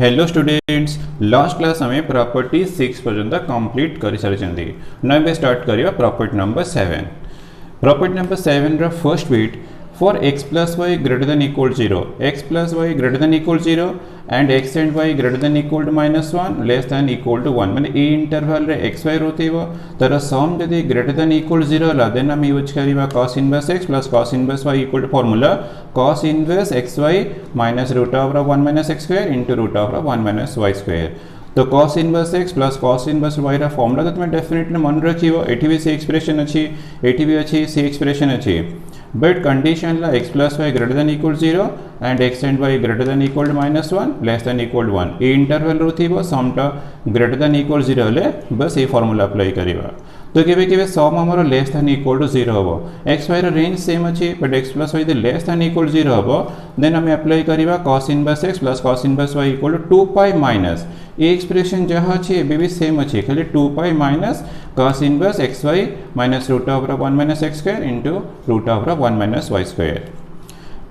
Hello students, last class आम property 6 पर्यंत complete कर सारी ना स्टार्ट करिया प्रॉपर्टी नंबर 7। प्रॉपर्टी नंबर 7 रा first bit for x plus y greater than equal 0, x plus y greater than equal 0 and x and y greater than equal to -1 less than equal to 1 माने ए interval रे x y रोथिबो तर sum जदि greater than equal 0 ला then हम use करिबा cos inverse x plus cos inverse y equal to formula cos inverse xy minus root over 1 minus x square into root over 1 minus y square. तो cos inverse x plus cos inverse y रा formula तो तुम definitely मन रखिबो। एठी भी से expression अछि, एठी भी अछि से एक्सप्रेशन अछि, बट कंडीशन ला x plus y greater than equal 0 and x and y greater than equal to -1 less than equal 1 ए इंटरवल रोथिबो समटा ग्रेटर देन इक्वल 0 ले बस ये फार्मूला अप्लाई करिबा। तो केबे केबे सम हमरो लेस देन इक्वल टू 0 हबो, x y रा रेंज सेम अछि बट x प्लस y दे लेस देन इक्वल 0 हबो देन हम अप्लाई करिबा cos inverse x plus cos inverse y equal to 2 pi minus ए एक्सप्रेशन जहाँ अच्छे भी सेम अच्छे खाली 2 pi minus cos inverse x y minus root over 1 minus x square into root over 1 minus y square.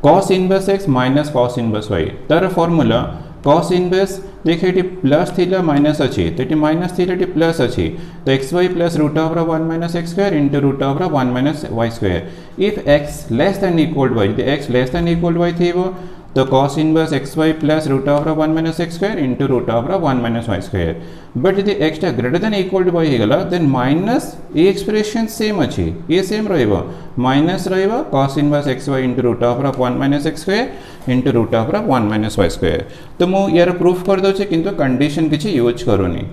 cos inverse x minus cos inverse y तार formula cos inverse देखिए ये plus थीला minus अच्छी तो ये minus थीला ये plus अच्छी तो x y plus root over 1 minus x square into root over 1 minus y square. If x less than equal y तो x less than equal y थी वो तो cos inverse x y plus root over 1 minus x square into root over 1 minus y square. But यदि एक्सटा greater than equal to y होगला then minus ए expression same अच्छी ये same रहिबो माइनस रहिबो cos inverse x y into root over 1 minus x square into root over 1 minus y square. तो मु यार प्रूफ कर दउछे किंतु कंडीशन किछि यूज करूनी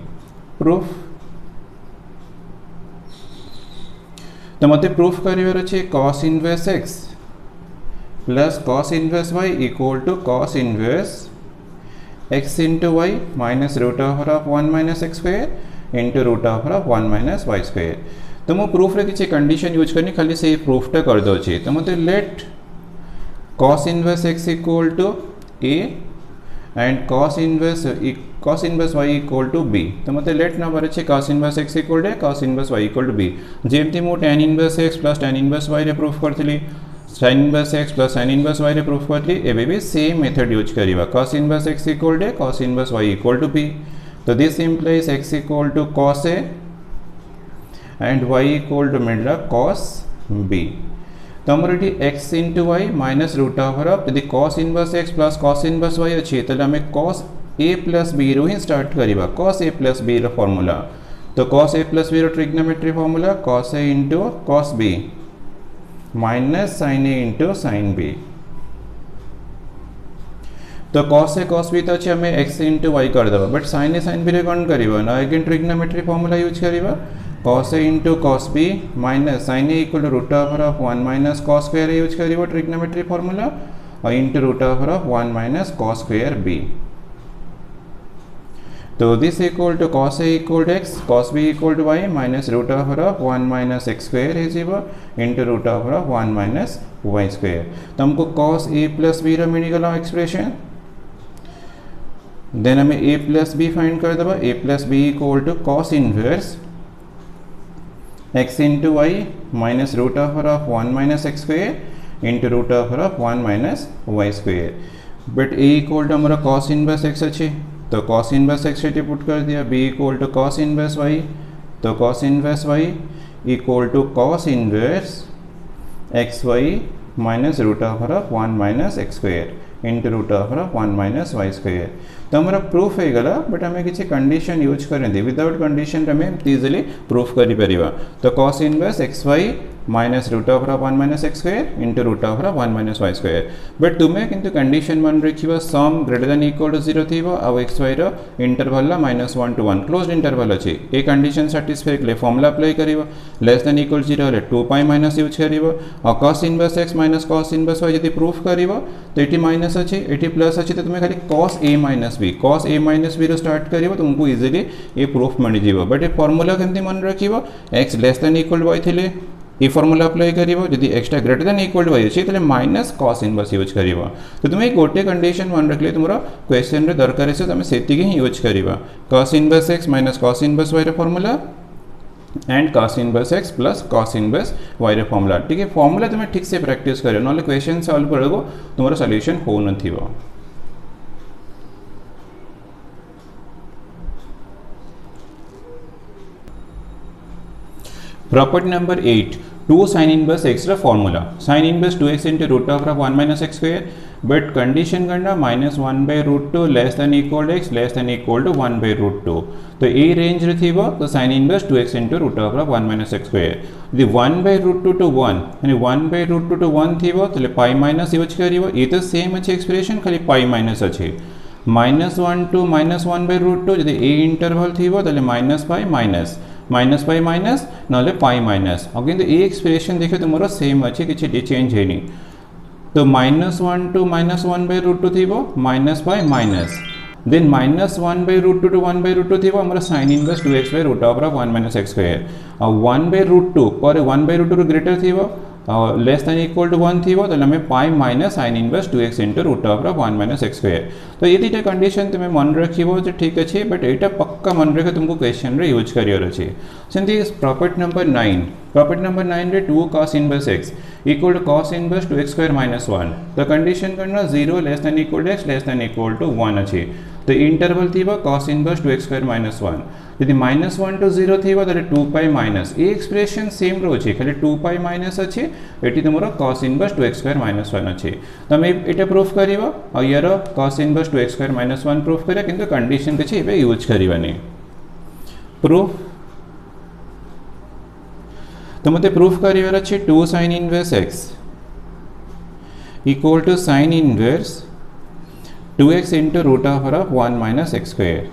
प्रूफ। तो मते प्रूफ करिवर अछि cos inverse x plus cos inverse y equal to cos inverse x into y minus root over of 1 minus x square into root over of 1 minus y square. तो मु proof रे किछि condition use करनी खाली से proof टा कर दोछि। तो मते let cos inverse x equal to a and cos inverse y equal to b। तो मते लेट नंबर अछि cos inverse x equal to cos inverse y equal to b जेमति मु tan inverse x plus tan inverse y रे proof करथिली sin inverse x plus sin inverse y रे proof करली एबे भी सेम मेथड यूज करिवा cos inverse x equal to cos inverse y equal to b। तो this implies x equal to cos a and y equal to मिलला cos b। तो हमर एटी x into y minus root over of यदि cos inverse x plus cos inverse y अछि तले हमें cos a plus b रो ही स्टार्ट करिवा cos a प्लस b रो फार्मूला। तो cos a प्लस b रो trigonometry formula cos a into cos b minus sin a into sin b। तो cos a cos b तो अच्छे हमें x इंटू y कर देबा but sin a sin b रे कौन करिबा ना अगेन ट्रिग्नोमेट्री फार्मूला यूज करिबा cos a into cos b minus sin a equal to root over of 1 minus cos square use करिबा ट्रिग्नोमेट्री फार्मूला और into root over of 1 minus cos square b। तो this equal to cos a equal to x cos b equal to y minus root over of 1 minus x square है जीवा into root over of 1 minus y square. तो हमको cos a plus b रा मिल गला expression then हमें a plus b find कर देबा a plus b equal to cos inverse x into y minus root over of 1 minus x square into root over of 1 minus y square. But a equal to हमारा cos inverse x अच्छे तो cos inverse x से put कर दिया b equal to cos inverse y तो cos inverse y equal to cos inverse x y minus root over of 1 minus x square into root over of 1 minus y square. तो हमारा proof हो गला but हमें किसी condition use करें without condition हमें easily proof करि परिबा। तो cos inverse x y minus root over of 1 minus x square into root over of 1 minus y square. But तुम्हें किंतु कंडीशन मन रखिबा sum greater than equal to 0 थिबो आ एक्स वाई रो इंटरवल ला -1 टू 1 क्लोज्ड इंटरवल अछि ए कंडीशन सैटिस्फाई ले फार्मूला अप्लाई करिवो लेस देन इक्वल 0 ले 2 पाई माइनस यूज करिवो और cos inverse x minus cos inverse y यदि प्रूफ करिवो तो एटी माइनस अछि एटी प्लस अछि तो तुम्हें खाली cos a minus b row start करिवो तुमको इजीली ए प्रूफ मिल जिवो। बट ए फार्मूला केमति मन रखिवो x less than equal y थिले ये फार्मूला अप्लाई करिवो यदि extra greater than equal to y अछि तले माइनस cos इनवर्स यूज करिवो। तो तुमे गोटे कंडीशन मन रखले तुमरो क्वेश्चन रे दरकार छै तुमे सेति के ही यूज करिवो cos inverse x minus cos inverse y रे formula and cos inverse x plus cos inverse y रे फार्मूला। ठीक है फार्मूला तुमे ठीक से प्रैक्टिस करियो नले क्वेश्चन सॉल्व करगो तुमरो सॉल्यूशन हो नथिवो। Property number 8 2 sin inverse x रा formula sin inverse 2x into root of 1 minus x square but condition करना -1/√2 less than equal x less than equal to 1/√2 तो ए रेंज रे थिबो तो sin inverse 2x into root of 1 minus x square यदि 1/√2 to 1 यानी 1/√2 to 1 थिबो तले पाई माइनस यूज करिवो ये तो सेम अछि एक्सप्रेशन खाली पाई माइनस अछि -1 to -1/√2 यदि ए इंटरवल थिबो तले माइनस पाई माइनस नले पाई माइनस और किंतु ए एक्सप्रेशन देखो तो मोर सेम अछि किछि चेंज हेनी तो -1 to -1/√2 थिबो minus pi minus then -1/√2 to 1/√2 थिबो हमर sin इनवर्स 2x/√1 minus x square और 1/√2 पर 1/√2 ग्रेटर थिबो लेस देन इक्वल टू 1 थिबो तले हमें पाई minus sin inverse 2x into √1 minus x square तो ये दुटा कंडीशन तुम मन रखिबो जे ठीक अछि बट एटा पक्का मन रखे तुमको क्वेश्चन रे यूज करियर अछि सेंती प्रॉपर्टी नंबर 9 रे 2 cos inverse x equal to cos inverse 2x² - 1 तो कंडीशन करना 0 less than equal to x less than equal to 1 अछि तो इंटरवल थिबो cos इनवर्स 2x² - 1 यदि -1 to 0 थिबो तले 2 पाई माइनस ए एक्सप्रेशन सेम रोचे खाली 2 पाई माइनस अछि एटी तुमरो cos इनवर्स 2x² - 1 अछि तमे एटा प्रूफ करिवो और यार cos इनवर्स 2x² - 1 प्रूफ करिया किंतु कंडीशन किछि एबे यूज करिवानी प्रूफ तो मते प्रूफ करिवार अछि 2 sin inverse x equal to sin inverse 2x into √1 minus x square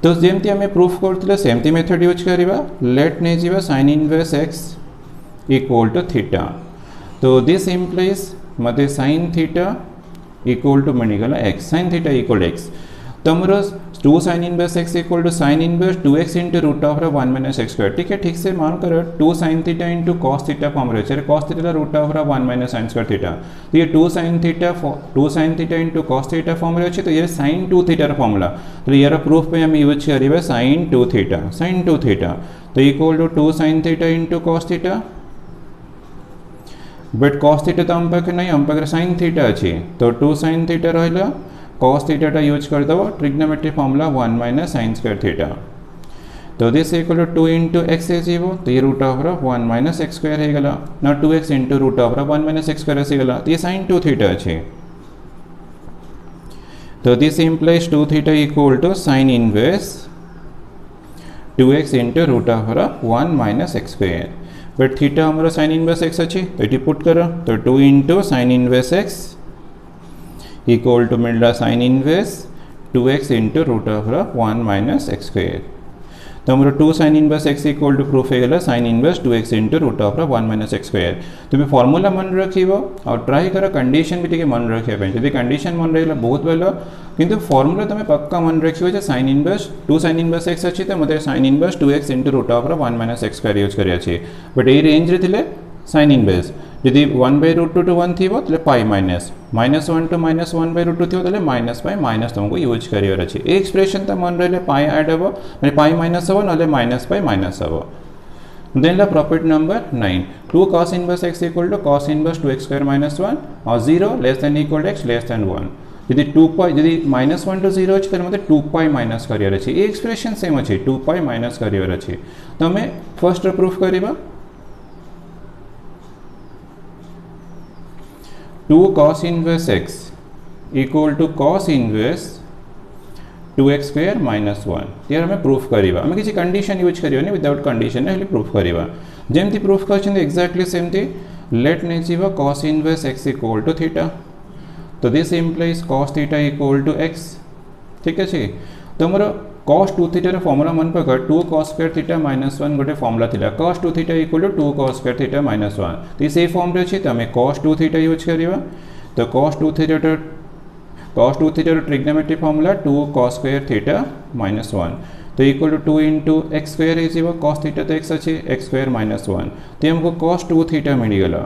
तो जेमती हमें प्रूफ करथिले सेमती मेथड यूज करिवा लेट ने जीवा sin inverse x equal to theta तो दिस इंप्लाइज मते sin थीटा इक्वल टू मणिगला x sin theta equal x तमरो 2 sin inverse x equal to sin inverse 2x into √1 minus x square ठीक से मान करो 2 sin theta into cos theta form रे छै cos theta √1 minus sin square theta तो ये 2 sin theta into cos theta form रे छै तो ये sin 2 थीटा रा फार्मूला तो यार प्रूफ पे हम यूज करिवे sin 2 थीटा तो equal to 2 sin theta into cos theta but cos theta तो हम पाखे नहीं हम पाखे sin थीटा अछि तो 2 sin थीटा रहला cos थीटा टा यूज कर दो trigonometry formula 1 minus sin square theta तो this equal to 2 into x है जीवो तो ये √1 minus x square है गला ना 2x into √1 minus x square है गला तो ये sin 2 थीटा अछि तो this implies 2 theta equal to sin inverse 2x into √1 minus x square but theta हमरो sin इनवर्स x अछि तो एटी पुट करो तो 2 into sin inverse x equal to मिलला sin inverse 2x into √1 minus x square तो हमरो 2 sin inverse x equal to proof हेगला sin inverse 2x into √1 minus x square तुम formula मन रखिबो और ट्राई करो कंडीशन भी टिके मन रखे पे यदि कंडीशन मन रहला बहुत भलो किंतु फार्मूला तुम पक्का मन रखिबो जे sin inverse 2 sin inverse x अछि त मते sin inverse 2x into √1 minus x square use करिया छी बट ए रेंज रे थिले sin इनवर्स यदि 1/√2 to 1 थिबो तले पाई माइनस -1 to -1/√2 थिबो तले माइनस पाई माइनस तुमको यूज करियर अछि ए एक्सप्रेशन त मन रहले पाई ऐड हबो माने पाई माइनस हबो नले माइनस पाई माइनस हबो देन ला property number 9 2 cos inverse x equal to cos inverse 2x² - 1 और 0 less than equal to x less than 1 यदि 2 पाई यदि -1 to 0 अछि त मते 2 पाई माइनस करियर अछि ए एक्सप्रेशन सेम अछि 2 पाई माइनस करियर अछि तो हमें फर्स्ट प्रूफ करिबा 2 cos inverse x equal to cos inverse 2x² - 1 यार हमें प्रूफ करिबा हमें किसी कंडीशन यूज करियो नहीं विदाउट कंडीशन ने प्रूफ करिबा जेमती प्रूफ करछन एक्जेक्टली सेमती लेट ने जीवा cos inverse x equal to theta तो this implies cos theta equal to x ठीक अछि तो हमरो cos 2 थीटा रा फार्मूला मन पकड़ 2 cos स्क्वायर थीटा -1 गोटे फार्मूला थिला cos 2 theta equal to 2 cos square theta -1 तो से फॉर्म रे छी त हमें cos 2 थीटा यूज करिवा तो cos 2 theta trigonometry formula 2 cos square theta -1 तो equal to 2 into x square है जीवा cos थीटा तो x अछि x स्क्वायर -1 तो हमको cos 2 थीटा मिल गेला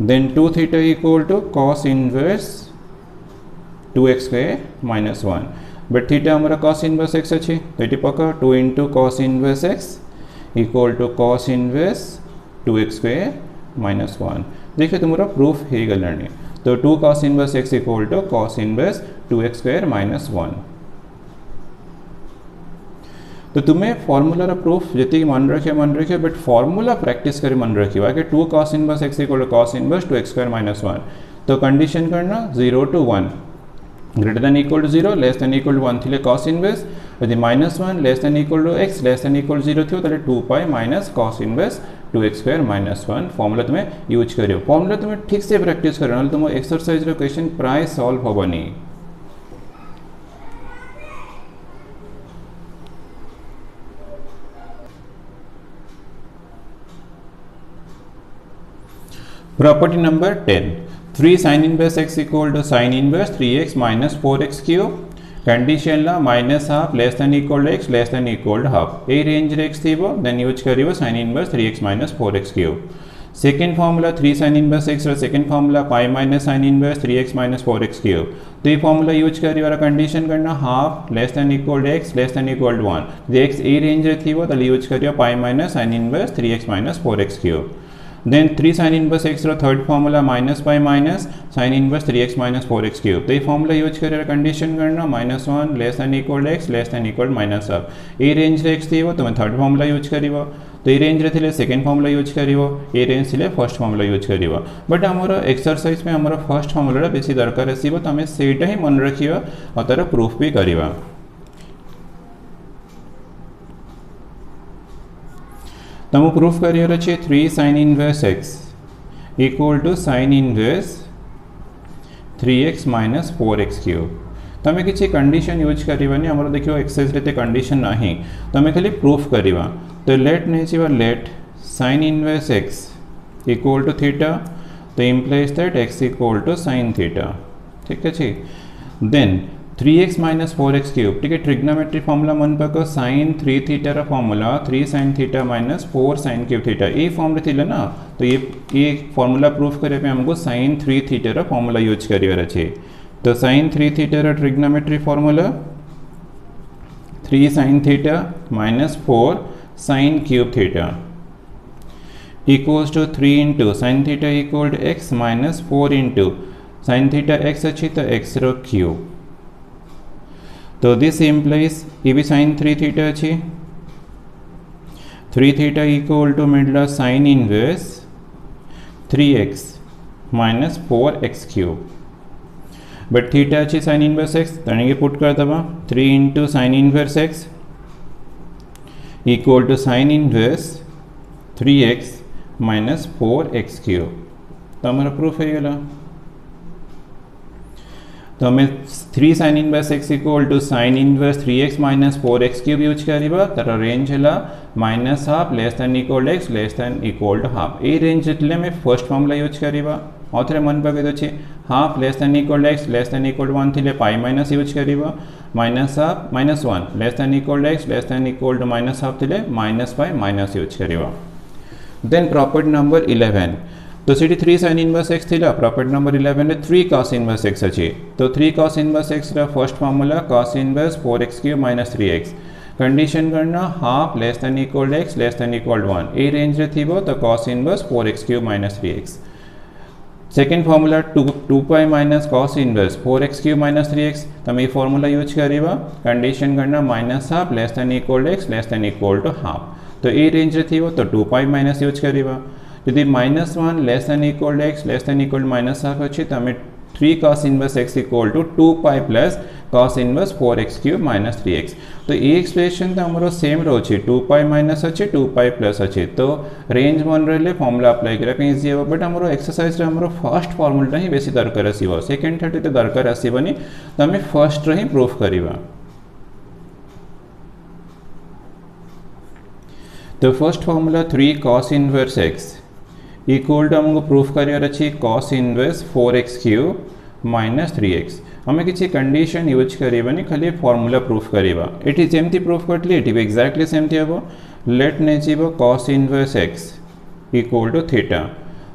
then 2 theta equal to cos inverse 2x² - 1 but theta हमारा cos इनवर्स x अच्छी तो ये पक्का 2 into cos inverse x equal to cos inverse 2x² - 1 देखिए तुम्हारा प्रूफ है गलानी तो 2 cos inverse x equal to cos inverse 2x² - 1 तो तुम्हें फॉर्मूलार प्रूफ जी मन रखिए बट फॉर्मूला प्रैक्टिस कर मन रखा कि 2 cos inverse x equal to cos inverse 2x² - 1। तो कंडीशन करना 0 to 1 greater than equal to 0 less than equal to 1 थी cos इनवर्स यदि -1 less than equal to x less than equal 0 थी तो 2 pi minus cos inverse 2x² - 1 formula तुम्हें use करियो। Formula तुम्हें ठीक से प्रैक्टिस करो ना तुम एक्सरसाइज क्वेश्चन प्राय सॉल्व हेनी। Property number 10 3 sin inverse x equal to sin inverse 3x minus 4x cube condition ला minus half less than equal to x less than equal to half ए रेंज रे x थीबो then use करियो sin inverse 3x minus 4x cube. Second formula 3 sin inverse x रो second formula pi minus sin inverse 3x minus 4x cube. तो ये formula use करियो और condition करना half less than equal to x less than equal to 1 जे x ए range रे थीबो तो यूज करियो pi minus sin inverse 3x minus 4x cube. Then 3 sin inverse x रो third formula minus pi minus sin inverse 3x minus 4x cube. तो ये formula use करिए कंडीशन करना -1 less than equal to x less than equal minus half ए range रे x थीबो तो third formula use करिवो तो ए रेंज रे थिले सेकंड फार्मूला यूज करिवो ए रेंज थिले फर्स्ट फार्मूला यूज करिवो बट हमर एक्सरसाइज में हमर फर्स्ट फार्मूला बेसी दरकार आसीबो तो हमें सेटा ही मन रखियो और तार प्रूफ भी करिवा। तमु प्रूफ करियर अछि 3 sin inverse x equal to sin inverse 3x minus 4x cube. तमें किसी कंडीशन यूज करिवानी हमर देखियो एक्सरसाइज रेते कंडीशन नाही तमें खाली प्रूफ करिवा। तो लेट नै छिवा let sin inverse x equal to theta तो implies that x equal to sin theta ठीक अछि। Then 3x minus 4x cube ठीक है ट्रिग्नोमेट्री फॉर्मूला मन पको sin 3 थीटा रा formula 3 sin theta minus 4 sin cube theta ये फॉर्म रे थिले ना तो ये फॉर्मूला प्रूफ करे पे हमको sin 3 थीटा रा फॉर्मूला यूज करियर अछि। तो sin 3 थीटा रा trigonometry formula 3 sin theta minus 4 sin cube theta equals to 3 into sin theta equal to x minus 4 into sin theta x अछि तो x रो क्यूब। तो दिस इम्प्लाइज ये भी sin 3 थीटा अच्छी 3 थीटा इक्वल टू मिडला sin inverse 3x minus 4x cube but theta अच्छी sin inverse x तनिके पुट कर दबा 3 into sin inverse x equal to sin inverse 3x minus 4x cube. तो हमारा प्रूफ है गला। तो हमें 3 sin inverse x equal to sin inverse 3x minus 4x cube use करिबा तर रेंज हला minus half less than equal x less than equal to half ए रेंज जतले में फर्स्ट फार्मूला यूज करिबा औथरे मन पके दछे half less than equal x less than equal to 1 थिले पाई माइनस यूज करिबा minus half minus 1 less than equal x less than equal to minus half थिले माइनस पाई माइनस यूज करिबा। Then property number 11 तो सीटी 3 sin inverse x थिला property number 11 रे 3 cos inverse x अछि। तो 3 cos inverse x रा first formula cos inverse 4x cube minus 3x condition करना half less than equal x less than equal 1 ए range रे थिबो तो cos inverse 4x cube minus 3x। Second formula 2 pi minus cos inverse 4x cube minus 3x तमे ये formula use करिबा condition करना minus half less than equal x less than equal to half तो ए range रे थिबो तो 2 pi minus use करिबा यदि -1 less than equal x less than equal minus half अछि त हमें 3 cos inverse x equal to 2 pi plus cos inverse 4x cube minus 3x। तो ये एक्सप्रेशन तो हमरो सेम रहछि 2 पाई माइनस अछि 2 पाई प्लस अछि तो रेंज मन रहले फार्मूला अप्लाई करा कहीं इजी हो बट हमरो एक्सरसाइज रे हमरो फर्स्ट फार्मूला ही बेसी दरकार आसीबो सेकंड थर्ड तो दरकार आसीबनी तो हमें फर्स्ट रे ही प्रूफ करिबा। तो first formula 3 cos inverse x equal to हमको प्रूफ करियर अच्छी cos inverse 4x cube minus 3x हमें किसी कंडीशन यूज करिबानी खाली फार्मूला प्रूफ करिबा एटी जेमती प्रूफ करतली एटी भी एग्जैक्टली सेमती हबो लेट नै जीवो cos inverse x equal to theta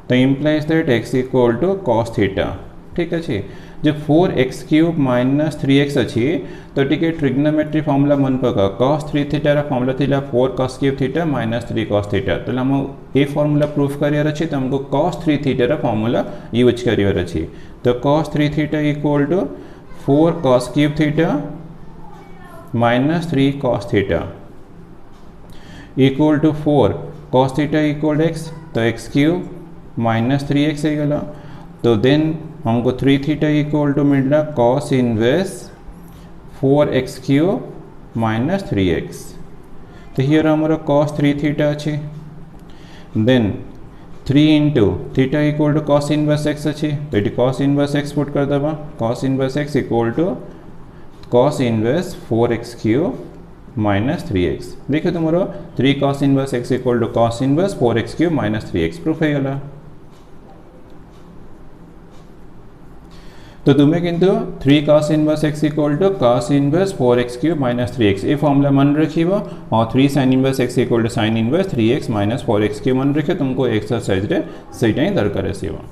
तो implies that x equal to cos theta ठीक अछि। जो 4x क्यूब माइनस 3x अच्छी तो टिके ट्रिग्नोमेट्री फॉर्मूला मन पका cos 3 थीटा रा फॉर्मूला थिला 4 cos cube theta minus 3 cos theta तो हम ए फॉर्मूला प्रूफ करियर अछि तो हमको cos 3 थीटा रा फॉर्मूला यूज करियर अछि। तो cos 3 theta equal to 4 cos cube theta minus 3 cos theta equal to 4 cos theta equal x, तो एक्स क्यूब माइनस 3x हो गला। तो देन हमको 3 थीटा इक्वल टू मिलला cos inverse 4x cube minus 3x। तो हियर हमारा cos 3 theta अच्छे, then 3 into theta equal to cos inverse x अच्छे, तो ये cos इनवर्स x पुट कर दबा, cos inverse x equal to cos inverse 4x cube minus 3x। देखो तुम्हारा 3 cos inverse x equal to cos inverse 4x cube minus 3x proof है गला। तो तुम्हें किंतु 3 cos inverse x equal to cos inverse 4x cube minus 3x ये formula मन रखिबो, और 3 sin inverse x equal to sin inverse 3x minus 4x cube मन रखे तुमको एक्सरसाइज रे सेटा ही दरकार आसीबो।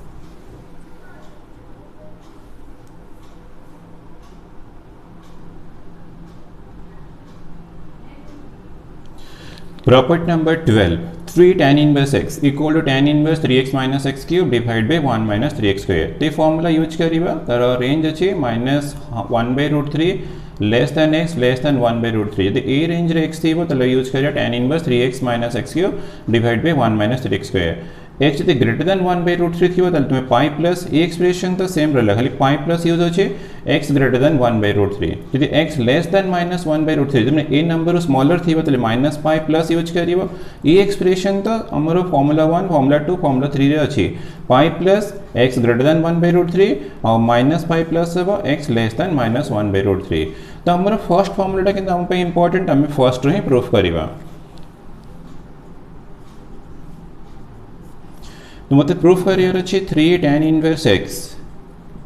Property number 12, 3 tan inverse x equal to tan inverse 3x minus x cube divide by 1 minus 3x square. तो फॉर्मूला यूज करिबा, तार रेंज अछि minus 1/√3 less than x less than 1/√3। यदि ए रेंज रे x थीबो तो यूज करिया tan inverse 3x minus x cube divide by 1 minus 3x square. x यदि ग्रेटर देन 1/√3 थीबो तले तुम्हें पाई प्लस ए एक्सप्रेशन तो सेम रहला, खाली पाई प्लस यूज होचे x ग्रेटर देन 1/√3। यदि x लेस देन माइनस 1/√3 तुमने ए नंबर स्मॉलर थीबो तले माइनस पाई प्लस यूज करिवो। ए एक्सप्रेशन तो हमरो फार्मूला 1 फार्मूला 2 फार्मूला 3 रे अछि pi plus x greater than 1/√3 और माइनस पाई प्लस हेबो x लेस देन माइनस 1/√3। तो हमरो फर्स्ट फार्मूलाटा किंतु हम पे इंपोर्टेंट, हम फर्स्ट रे प्रूफ करिवा। तो मते प्रूफ करियर अछि 3 tan inverse x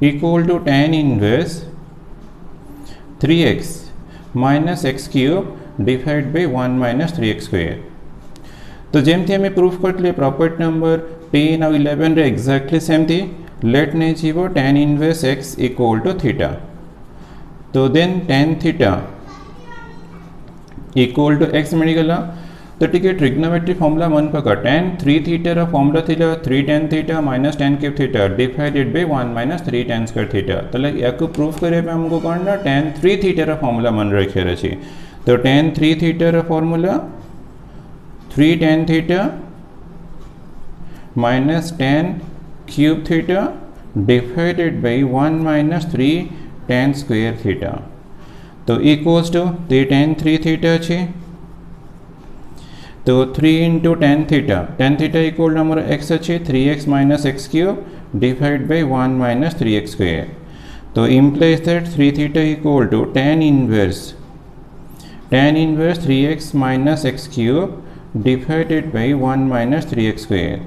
equal to tan inverse 3x minus x cube divide by 1 minus 3x square. तो जेमती हमें प्रूफ करले प्रॉपर्टी नंबर 10 और 11 रे एग्जैक्टली सेम थी। लेट ने जीवो tan inverse x equal to theta, तो then tan theta equal to x मिल गला। तो ठीक है, ट्रिग्नोमेट्री फॉर्मूला मन पका tan 3 थीटा रा फॉर्मूला थिला 3 tan theta minus tan cube theta divided by 1 minus 3 tan square theta. तले याको प्रूफ करे पे हमको करना tan 3 थीटा रा फॉर्मूला मन रखे रछि। तो tan 3 थीटा रा formula 3 tan theta minus tan cube theta divided by 1 minus 3 tan square theta. तो इक्वल्स टू 3 tan 3 थीटा अछि, तो 3 इंटू tan थीटा इक्वल हमारा x अच्छे 3x minus x cube divide by 1 minus 3x square. तो implies that 3 theta equal to tan inverse 3x minus x cube divided by 1 minus 3x square.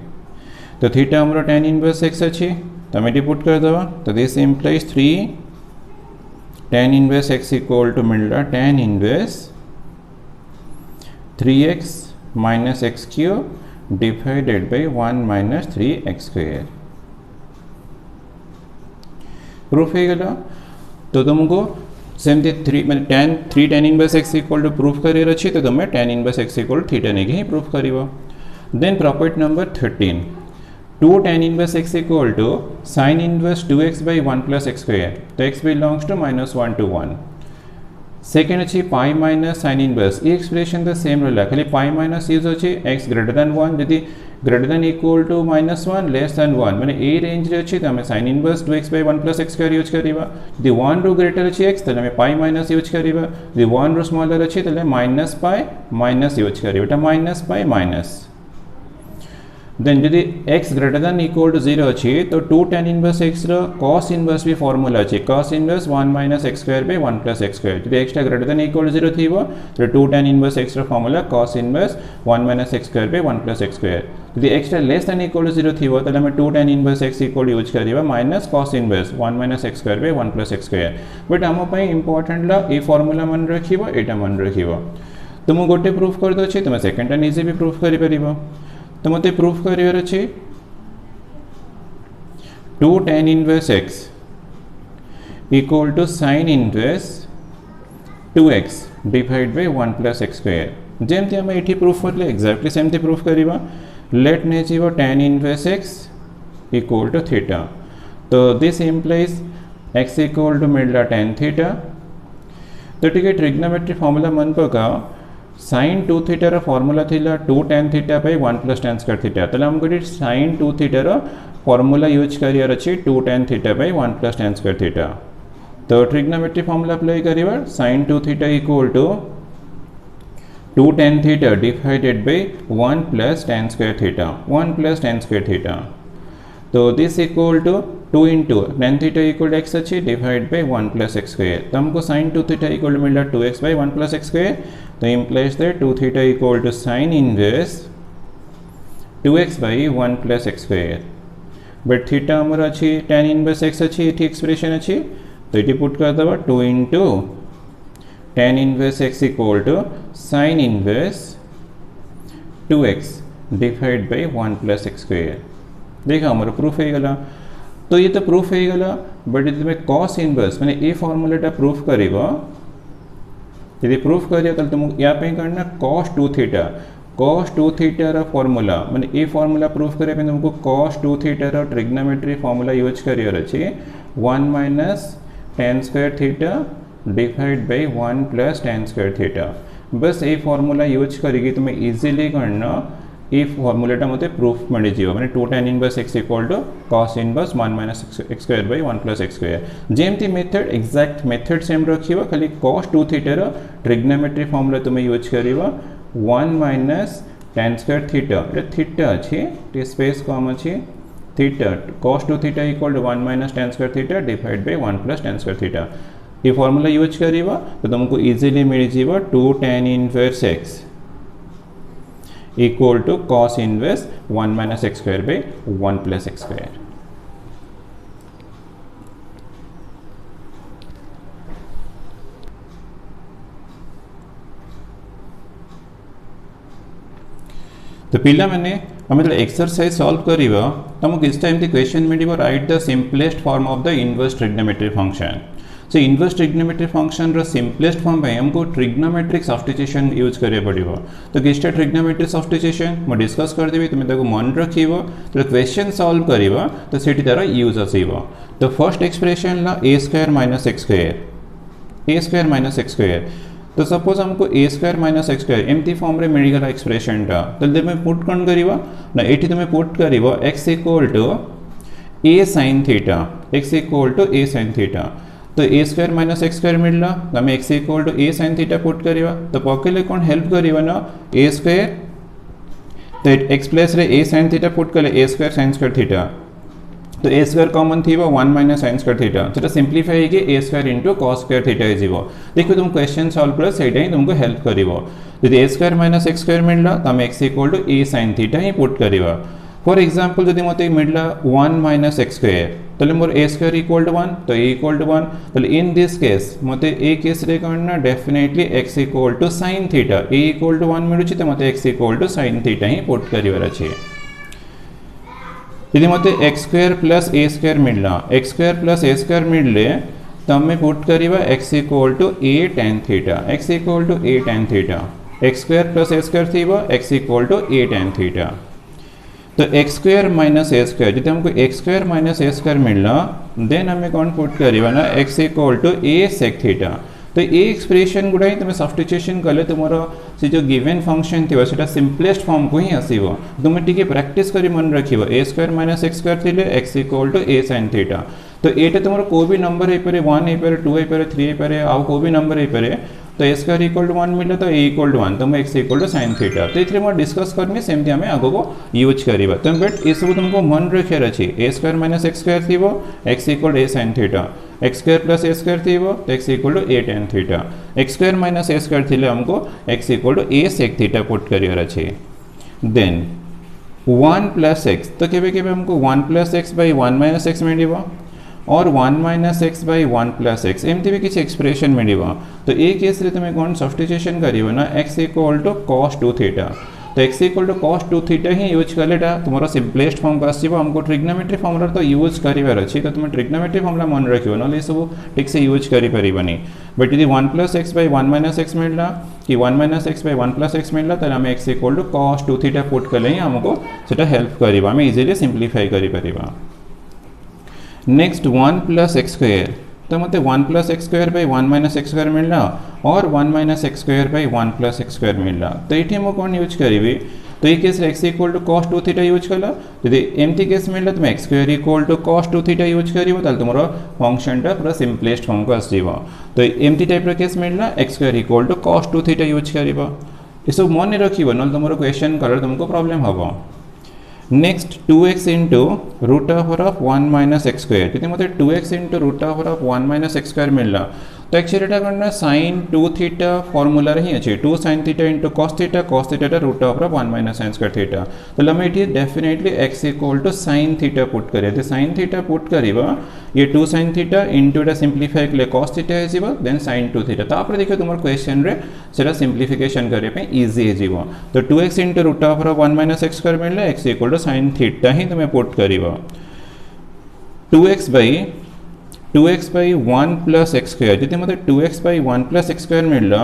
तो theta हमारा tan inverse x अच्छे, तो हमें put कर दवा। तो this implies 3 tan inverse x equal to मिल रहा tan inverse 3x minus x cube divided by 1 minus 3x square. Proof है गला। तो तुमको सेमती 3 tan inverse x equal to proof करियर अछि, तो तुम्हें tan inverse x equal to theta ने ही प्रूफ करिवो। Then property number 13, 2 tan inverse x equal to sin inverse 2x by 1 plus x square. तो x belongs to -1 to 1। Second अच्छी pi minus sine inverse, ये expression तो same रहा, खाली pi minus use अच्छे x ग्रेटर देन 1, यदि greater than equal to -1 less than 1 मैंने ए रेंज रे अच्छे तो हमें sine inverse 2x by 1 plus x square use करिबा। यदि 1 रो ग्रेटर अच्छे x तो हमें पाई माइनस यूज करिबा, यदि 1 रो स्मॉलर अच्छे तो माइनस पाई माइनस यूज करिबा, माइनस पाई माइनस। देन यदि x greater than equal to 0 अच्छे तो 2 tan इनवर्स x रो cos इनवर्स भी फॉर्मूला अच्छे, cos inverse 1 minus x square by 1 plus x square. यदि x greater than equal to 0 थीबो तो 2 tan इनवर्स x रो formula cos inverse 1 minus x square by 1 plus x square. यदि x less than equal to 0 थीबो तो हमें 2 tan inverse x equal use करिबा minus cos inverse 1 minus x square by 1 plus x square. But हम पई important La a formula मन रखिबो, एटा मन रखिबो। तुम गोटे प्रूफ कर दो छी, तुम सेकंड टाइम इजी भी प्रूफ करि परिबो। तो मते प्रूफ करियर अछि 2 tan inverse x equal to sin inverse 2x divide by 1 plus x square. जेमती हम एठी प्रूफ करले एक्जेक्टली सेमती प्रूफ करिबा। लेट ने जीवो tan inverse x equal to theta. तो this implies x equal to मिलला tan थीटा। तो ठीक है, ट्रिग्नोमेट्री फॉर्मूला मन पका sin 2 थीटा रो फार्मूला थिला 2 tan theta by 1 plus tan square theta तले हमको sin 2 थीटा रो फार्मूला यूज करियर अछि 2 tan theta by 1 plus tan square theta. तो ट्रिग्नोमेट्री फार्मूला अप्लाई करिवा sin 2 theta equal to 2 tan theta divided by 1 plus tan square theta 1 plus tan square theta. तो this equal to 2 into tan theta equal x अच्छी divide by 1 plus x square. तो हमको sin 2 theta equal to मिला 2x by 1 plus x square. तो implies that 2 theta equal to sin inverse 2x by 1 plus x square. But theta हमर अच्छी tan inverse x अच्छी ये expression अच्छी तो ये पुट कर दबा 2 into tan inverse x equal to sin inverse 2x divide by 1 plus x square. देखा हमारा प्रूफ है गला। तो ये तो प्रूफ है गला बट ये कॉस इनवर्स मैंने ये फॉर्मूलाटा प्रूफ करिबा यदि प्रूफ करिया तो तुम या पे करना cos 2 थीटा रा फार्मूला माने ये फार्मूला प्रूफ करे पे तुमको cos 2 थीटा रा ट्रिग्नोमेट्री फार्मूला यूज करियर अछि 1 minus tan square theta divide by 1 plus tan square theta. बस ये फार्मूला यूज करिके तुम इजीली करना ये फॉर्मूलाटा मते प्रूफ मिल जीव माने 2 tan inverse x equal to cos inverse 1 minus x square by 1 plus x square. जेमती मेथड एग्जैक्ट मेथड सेम रखिबा खाली cos 2 थीटा रो ट्रिग्नोमेट्री फार्मूला तुम यूज करिबा 1 माइनस tan स्क्वायर थीटा ए थीटा अछि टी स्पेस कम अछि theta cos 2 theta equal to 1 minus tan square theta divide by 1 plus tan square theta. ये फार्मूला यूज करिबा तो तुमको इजीली मिल जीव 2 tan inverse x equal to cos inverse 1 minus x square by 1 plus x square। तो पिला मैंने हम exercise solve करिवा तमको इस टाइम दी क्वेश्चन मिलिबो write the simplest form of the inverse trigonometry function. So inverse trigonometry function रो सिंपलेस्ट फॉर्म पे हमको ट्रिग्नोमेट्रिक सब्स्टिट्यूशन यूज करे पड़िबो। तो किसटा ट्रिग्नोमेट्रिक सब्स्टिट्यूशन म डिस्कस कर देबी तुम ताको मन रखिबो तो क्वेश्चन सॉल्व करिबो तो सेठी तारा यूज आसीबो। तो फर्स्ट एक्सप्रेशन ला a square minus x square तो सपोज हमको a square minus x square एमती फॉर्म रे मिल गला एक्सप्रेशन टा तो तुम पुट कौन करिबो ना एठी तुम पुट करिबो x equal to a sin theta x equal to a sin theta. तो a square minus x square मिलला तो हम x equal to a sin theta put करिवा तो पकेले कौन हेल्प करिवा ना a स्क्वायर तो x प्लस रे a sin थीटा पुट कले a square sin square theta तो a स्क्वायर कॉमन थीबो 1 माइनस sin स्क्वायर थीटा सेटा सिंपलीफाई हे a square into cos square theta हे जीवो। देखो तुम क्वेश्चन सॉल्व कर सेटा ही तुमको हेल्प करिवो। यदि a square minus x square मिलला तो हम x equal to a sin theta ही पुट करिवा। फॉर एग्जांपल यदि मते मिलला 1 माइनस x स्क्वायर तो मोर a स्क्वायर इक्वल टू 1 तो a इक्वल टू 1 तो इन दिस केस मते a केस रे करना definitely x equal to sin theta a equal to 1 मिलुछि तो मते x equal to sin theta ही पुट करिवार अछि। यदि मते x square plus a square मिलला x square plus a square मिलले तो हमें पुट करिवा x equal to a tan theta x equal to a tan theta x square plus a square थीबो x equal to a tan theta. तो x square minus a square जब हमको x square minus a square मिलना then हमें कौन put करिवा ना x equal to a sec theta. तो ये एक्सप्रेशन गुडा ही तुम सब्स्टिट्यूशन कले तुम्हारा से जो गिवन फंक्शन थी सेटा सिंपलेस्ट फॉर्म को ही आसीबो। तुम टिके प्रैक्टिस करी मन रखिबो a square minus x square थिले x equal to a sin theta. तो एटा तुम्हारा को भी नंबर हे पारे 1 हे पारे 2 हे पारे 3 हे पारे आउ को भी नंबर हे पारे तो a स्क्वायर इक्वल टू 1 मिले तो a इक्वल टू 1 तो x equal to sin theta. तो इथरे म डिस्कस करनी सेमती हमें आगो को यूज करिबा। तो बट ए सब तुमको मन रखे अछि a square minus x square थिबो x equal to a sin theta x square plus a square थिबो तो x equal to a tan theta x square minus a square थिले हमको x equal to a sec theta put करियर अछि। Then 1 plus x तो केबे केबे हमको 1 plus x by 1 minus x मिलिबो और 1 minus x by 1 plus x एमती भी किसी एक्सप्रेशन मिलिबो। तो ए केस रे तुम कौन सब्स्टिट्यूशन करिवो ना x equal to cos 2 theta तो x equal to cos 2 theta ही यूज कलेटा तुम्हारा सिंपलेस्ट फॉर्म का आसीबो। हमको ट्रिग्नोमेट्री फॉर्मूला तो यूज करिवार अछि तो तुम ट्रिग्नोमेट्री फॉर्मूला मन रखियो नले सब ठीक से यूज करि परिबनी। बट यदि 1 plus x by 1 minus x मिलला कि 1 minus x by 1 plus x मिलला त हम x equal to cos 2 theta put कले ही हमको सेटा हेल्प करिबा हम इजीली सिंपलीफाई करि परिबा। नेक्स्ट 1 प्लस एक्स स्क्वायर तो मत 1 plus x square by 1 minus x square मिलला और 1 minus x square by 1 plus x square मिलला। तो ये मुझे कौन यूज करी तो ये case x equal to cos 2 theta use कला जदि एमती केस मिलला तुम x square equal to cos 2 theta use करिवो ताल तुमरो फंक्शनटा पूरा सिंपलेस्ट फॉर्म को आसीबो। तो एमती टाइप रो केस मिलला x square equal to cos 2 theta use करिवो। ये सब मन रखिबो न तुमरो क्वेश्चन कलर तुमको प्रॉब्लम हबो। Next 2x into root over of 1 minus x square यदि मतलब 2x into root over of 1 minus x square मिलला तो एक्चुअली एटा कौन साइन 2 थीटा फॉर्मूला ही अच्छे 2 sin theta into cos theta root over of 1 minus sin square theta. तो आम ये definitely x equal to sin theta put करिए sin theta put करिबा ये 2 sin थीटा इंटू एटा सिंप्लीफाई कले cos थीटा हेजिबो देन sin 2 थीटा। तापर देखो तुम क्वेश्चन रे सेटा सिंप्लीफिकेशन करिया पे इजी हेजिबो। तो 2x into root over of 1 minus x square मिलला x equal to sin theta ही तुम पुट करिबो 2x by 1 plus x square जब मतलब 2x by 1 plus x square मिलला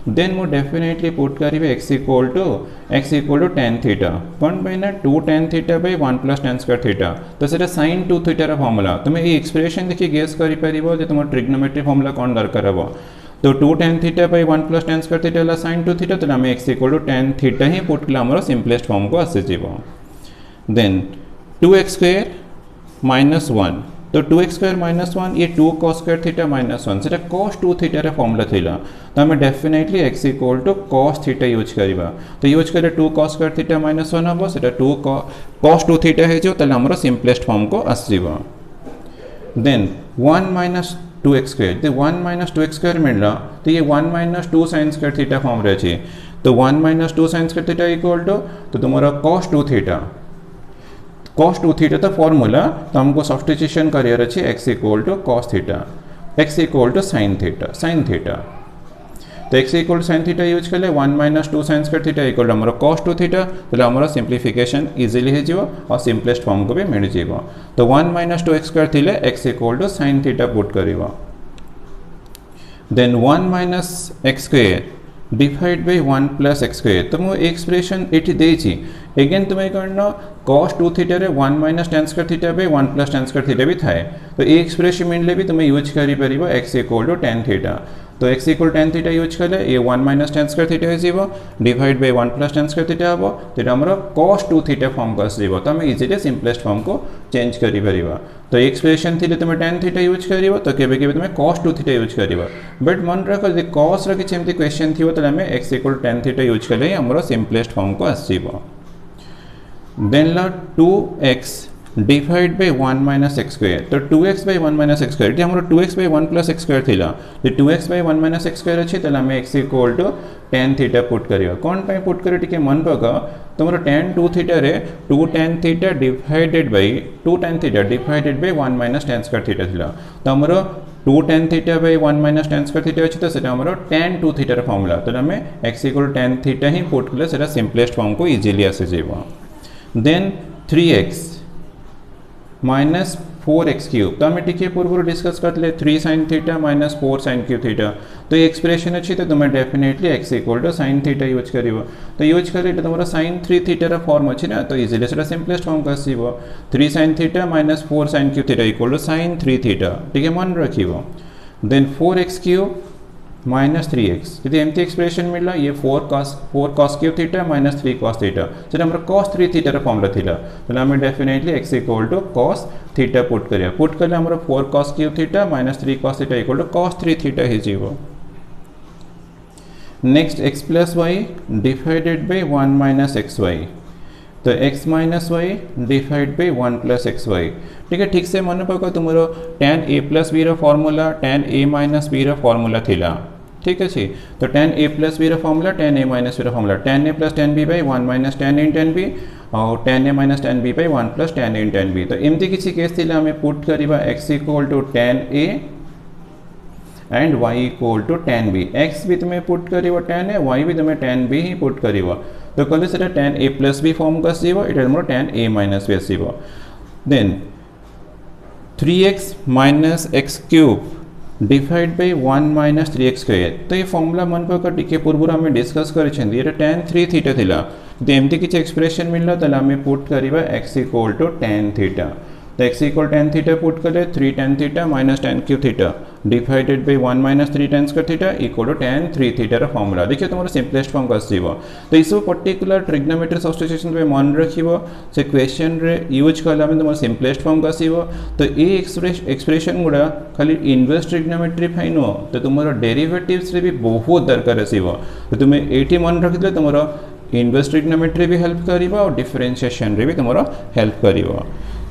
देन मु डेफिनेटली पुट करिवे x equal to tan theta कौन by ना 2 tan theta by 1 plus tan square theta. तो सेटा sin 2 थीटा रा फॉर्मूला तुम ये एक्सप्रेशन देखि गेस करि परिबो जे तुम ट्रिग्नोमेट्री फॉर्मूला कौन दरकार हबो। तो 2 tan theta by 1 plus tan square theta ला sin 2 थीटा तो हम x equal to tan theta ही पुट कला हमरो सिंपलेस्ट फॉर्म को आसे जीवो। देन 2x स्क्वायर माइनस 1 तो 2x स्क्वायर माइनस 1 ये 2 cos स्क्वायर थीटा माइनस 1 से cos 2 थीटा रे फॉर्मूला थिला तो हमें definitely x equal to cos theta use करिबा। तो यूज करे 2 cos स्क्वायर थीटा माइनस 1 हबो सेटा 2 cos 2 थीटा हे जो तले हमरो सिंपलेस्ट फॉर्म को आसीबो। देन 1 माइनस 2x स्क्वायर तो 1 माइनस 2x स्क्वायर मिलला तो ये 1 minus 2 sin square theta form रे अछि। तो 1 minus 2 sin square theta equal to तो तुम्हारा cos 2 थीटा cos 2 थीटा तो फॉर्मूला तो हमको सब्स्टिट्यूशन करियर अछि x equal to cos theta x equal to sin theta. तो x equal to sin theta use कले 1 minus 2 sin square theta equal to हमरो cos 2 थीटा तो हमरो सिंप्लीफिकेशन इजीली हे जिवो और सिंपलेस्ट फॉर्म को भी मिल जिवो। तो 1 माइनस 2x स्क्वायर थिले x equal to sin theta put करिवो। Then 1 minus x square divide by 1 plus x square तो मु एक्सप्रेशन एठी देछि अगेन तुम्हें करना cos 2 थीटा रे 1 minus tan square theta by 1 plus tan square theta भी थाए। तो ए एक्सप्रेशन मिलले भी तुम्हें यूज करि परिबो x equal to tan theta. तो x equal tan theta use कले ये 1 माइनस tan स्क्वायर थीटा हेजिबो divide by 1 plus tan square theta हबो तो हमरो cos 2 थीटा फॉर्म को आसीबो। तो हम इजीली सिंपलेस्ट फॉर्म को चेंज करि परिबा। तो एक्सप्रेशन थिले तुम tan थीटा यूज करिवो तो केबे केबे तुम cos 2 थीटा यूज करिवो बट मन रखो जे cos रा किछ एमती क्वेश्चन थिवो तो हमें x equal tan theta use कले हमरो सिंपलेस्ट फॉर्म को आसीबो। देन ला 2x divide by 1 minus x square तो 2x by 1 minus x square हमरो 2x by 1 plus x square थिला तो 2x by 1 minus x square अछि त हमें x equal to tan theta put करियो कोन पय पुट करियो टिके मन पका तमरो tan 2 थीटा रे 2 tan theta divided by 1 minus tan square theta थिला तो हमरो 2 tan theta by 1 minus tan square theta अछि तो सेटा हमरो tan 2 थीटा रे फॉर्मूला तो हमें x इक्वल tan थीटा ही पुट कले सेटा सिंपलेस्ट फॉर्म को इजीली आसे जेबो। Then 3x minus 4x cube तो हमें टिके पूर्व डिस्कस करते 3 sin theta minus 4 sin cube theta तो ये एक्सप्रेशन अच्छी तो तुम्हें definitely x equal to sin theta use करिवो। तो यूज करे तो तुम्हारा sin 3 थीटा रा फॉर्म अच्छी ना तो इजीली सेटा सिंपलेस्ट फॉर्म कर सीबो 3 sin theta minus 4 sin cube theta equal to sin 3 theta ठीक है मन रखिवो। Then 4x cube minus 3x यदि एमती एक्सप्रेशन मिलला ये 4 cos cube theta minus 3 cos theta से हमरो cos 3 थीटा रा फॉर्मूला थिला तो हमें definitely x equal to cos theta put करिया पुट करले हमरो 4 cos cube theta minus 3 cos theta equal to cos 3 theta हे जीवो। Next x plus y divided by 1 minus xy तो x minus y divide by 1 plus xy ठीक है ठीक से मन पको तुमरो tan a प्लस b रा formula tan a minus b रा फार्मूला थिला ठीक अछि। तो tan a प्लस b रा formula tan a minus b रा formula tan a plus tan b by 1 minus tan in tan b और tan a minus tan b by 1 plus tan in tan b तो एमती किछि case थिला हमें put करिबा x equal to tan a and y equal to tan b x भी तुम्हें put करिवो tan a y भी तुम्हें tan b ही पुट करिवो तो कले सेटा tan a plus b form का आसीबो एटा हमरो tan a माइनस b आसीबो। Then 3x minus x cube divide by 1 minus 3x square तो ये फॉर्मूला मन पर टिके पूर्व हमें डिस्कस करिसेंदी एटा tan 3 थीटा थिला तो एमती किछ एक्सप्रेशन मिलला त हमें पुट करिबा x equal to tan theta तो x equal tan theta put करे 3 tan theta minus tan cube theta divided by 1 minus 3 tan square theta equal to tan 3 theta रो फॉर्मूला देखिए तुम सिंपलेस्ट फॉर्म को आसीबो। तो इस पर्टिकुलर ट्रिग्नोमेट्री सब्स्टिट्यूशन पे मन रखिबो से क्वेश्चन रे यूज कला में तुम सिंपलेस्ट फॉर्म को आसीबो। तो ए एक्सप्रेशन गुडा खाली इनवर्स ट्रिग्नोमेट्री फाइनो तो तुमरो डेरिवेटिव्स रे भी बहुत दरकार आसीबो। तो तुम एटी मन रखिले तुमरो इनवर्स ट्रिग्नोमेट्री भी हेल्प करिवो और डिफरेंशिएशन रे भी तुमरो हेल्प करिवो।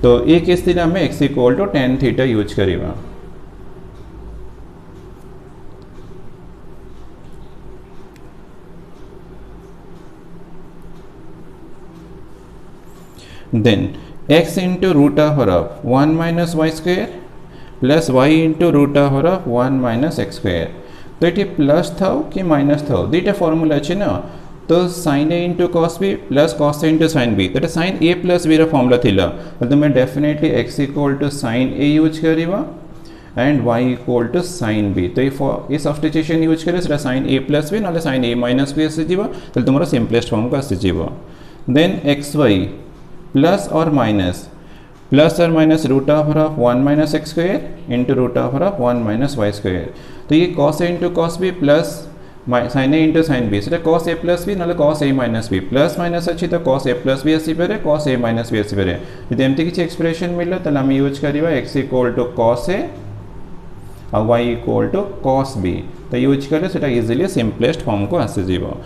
तो ए केस थी आम x equal to tan theta use करिवो। Then x into root over of 1 minus y square plus y into root over of 1 minus x square. तो ये प्लस था कि माइनस था दुईटा फॉर्मूला अच्छे ना। तो sin a into cos B plus cos a into sine B तो sin a plus B formula थिला। तो तुम definitely x equal to sin a use करिवा and y equal to sin b। तो ये सब्स्टिट्यूशन यूज करे sin a plus B ना sin a minus B आसी जीवो। तो तुम सिंपलेस्ट फॉर्म को आसी जीवो। देन xy प्लस और minus root over of 1 minus x square into root over of 1 minus y square. तो ये cos a into cos B plus sin a into sin b से cos a प्लस बी ना cos a minus b plus minus अच्छी तो cos a plus B आसी पारे cos a minus B आसी पारे। यदि एमती किसी एक्सप्रेशन मिले तो आम यूज करिवा x equal to cos a और y equal to cos b। तो यूज कले सेटा इजीली सिंपलेस्ट फॉर्म को आसी जीवो।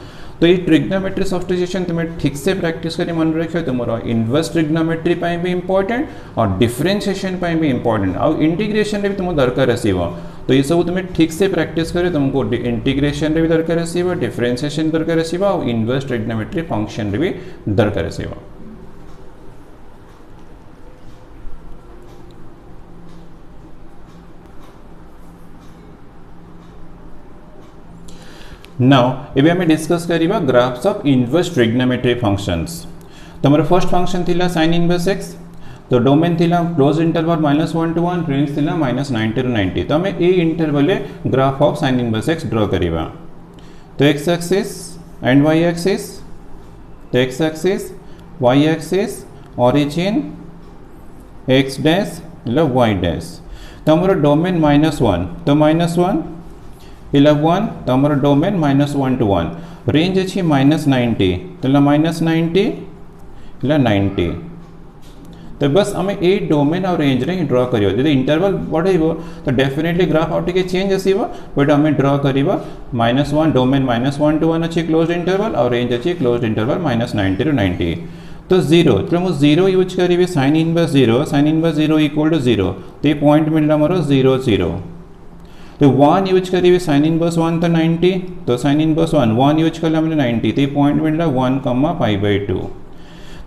तो ये ट्रिग्नोमेट्री सब्स्टिट्यूशन तुम ठीक से प्रैक्टिस करी मन रखियो तुम इनवर्स ट्रिग्नोमेट्री भी इंपॉर्टेंट और डिफरेंशिएशन भी इंपॉर्टेंट और इंटीग्रेशन भी तुम दरकार आसीबो। तो ये सब तुम ठीक से प्रैक्टिस करे तुमको इंटीग्रेशन भी दरकार आसीबो डिफरेंशिएशन दरकार आसीबो और इनवर्स ट्रिग्नोमेट्री फंक्शन भी दरकार आसीबो। नाउ एबे हमें डिस्कस करिबा graphs of inverse trigonometry functions. तो हमारा फर्स्ट फंक्शन थिला sin इनवर्स x। तो डोमेन थिला क्लोज इंटरवल -1 to 1 रेंज थिला -90 to 90। तो हमें ए interval graph of sin inverse x draw करिबा। तो x axis and y axis तो x axis y axis origin x dash मतलब y डैश। तो हमारा डोमेन -1 तो -1 11 तो हमारा डोमेन -1 to 1 रेंज अच्छी -90 तो -90 90। तो बस हमें ए डोमेन और रेंज रे ड्रॉ करियो। यदि इंटरवल बढ़ेबो तो डेफिनेटली ग्राफ आउट के चेंज आसीबो बट हमें ड्रॉ करिबा -1 डोमेन -1 to 1 अच्छी क्लोज्ड इंटरवल और रेंज अच्छी क्लोज्ड इंटरवल -90 to 90। तो 0 तो हम 0 यूज करिबे sin इनवर्स 0 इक्वल टू 0 तो ये पॉइंट मिलला हमरो 0 0। तो 1 यूज करिए sin इनवर्स 1 तो 90 तो sin इनवर्स 1 यूज कला हमने 90 तो पॉइंट मिलला 1,π/2।